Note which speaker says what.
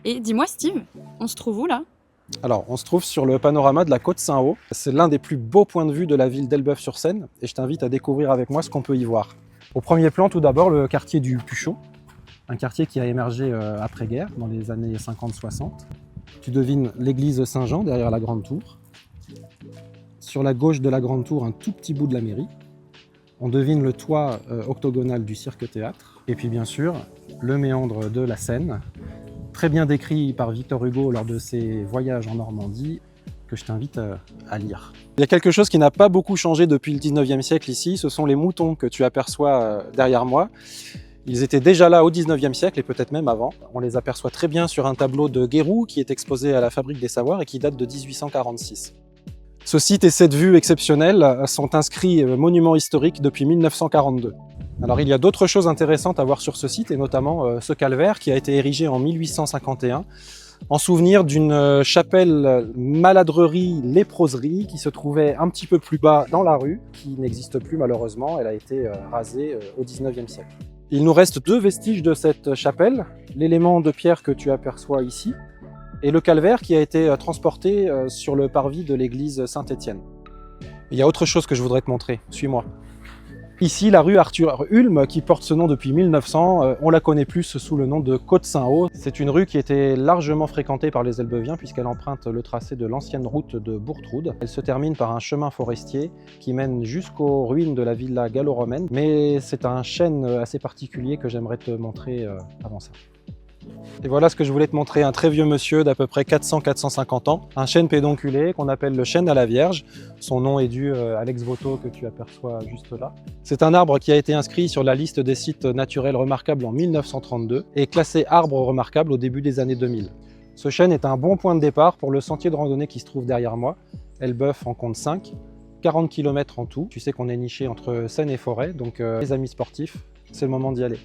Speaker 1: Et dis-moi Steve, on se trouve où là?
Speaker 2: Alors, on se trouve sur le panorama de la côte Saint-Haut. C'est l'un des plus beaux points de vue de la ville d'Elbeuf-sur-Seine et je t'invite à découvrir avec moi ce qu'on peut y voir. Au premier plan, tout d'abord, le quartier du Puchot, un quartier qui a émergé après-guerre, dans les années 50-60. Tu devines l'église Saint-Jean derrière la Grande Tour. Sur la gauche de la Grande Tour, un tout petit bout de la mairie. On devine le toit octogonal du cirque-théâtre. Et puis bien sûr, le méandre de la Seine, très bien décrit par Victor Hugo lors de ses voyages en Normandie, que je t'invite à lire. Il y a quelque chose qui n'a pas beaucoup changé depuis le 19e siècle ici, ce sont les moutons que tu aperçois derrière moi. Ils étaient déjà là au 19e siècle et peut-être même avant. On les aperçoit très bien sur un tableau de Guéroult qui est exposé à la Fabrique des Savoirs et qui date de 1846. Ce site et cette vue exceptionnelle sont inscrits monuments historiques depuis 1942. Alors il y a d'autres choses intéressantes à voir sur ce site et notamment ce calvaire qui a été érigé en 1851 en souvenir d'une chapelle maladrerie-léproserie qui se trouvait un petit peu plus bas dans la rue, qui n'existe plus malheureusement, elle a été rasée au 19e siècle. Il nous reste deux vestiges de cette chapelle, l'élément de pierre que tu aperçois ici, et le calvaire qui a été transporté sur le parvis de l'église Saint-Étienne. Il y a autre chose que je voudrais te montrer, suis-moi. Ici, la rue Arthur Hulme, qui porte ce nom depuis 1900, on la connaît plus sous le nom de Côte Saint-Haut. C'est une rue qui était largement fréquentée par les Elbeviens puisqu'elle emprunte le tracé de l'ancienne route de Bourtroude. Elle se termine par un chemin forestier qui mène jusqu'aux ruines de la villa gallo-romaine, mais c'est un chêne assez particulier que j'aimerais te montrer avant ça. Et voilà ce que je voulais te montrer, un très vieux monsieur d'à peu près 400-450 ans, un chêne pédonculé qu'on appelle le chêne à la Vierge. Son nom est dû à l'ex-voto que tu aperçois juste là. C'est un arbre qui a été inscrit sur la liste des sites naturels remarquables en 1932 et classé arbre remarquable au début des années 2000. Ce chêne est un bon point de départ pour le sentier de randonnée qui se trouve derrière moi. Elbeuf en compte 5, 40 km en tout. Tu sais qu'on est niché entre Seine et forêt, donc les amis sportifs, c'est le moment d'y aller.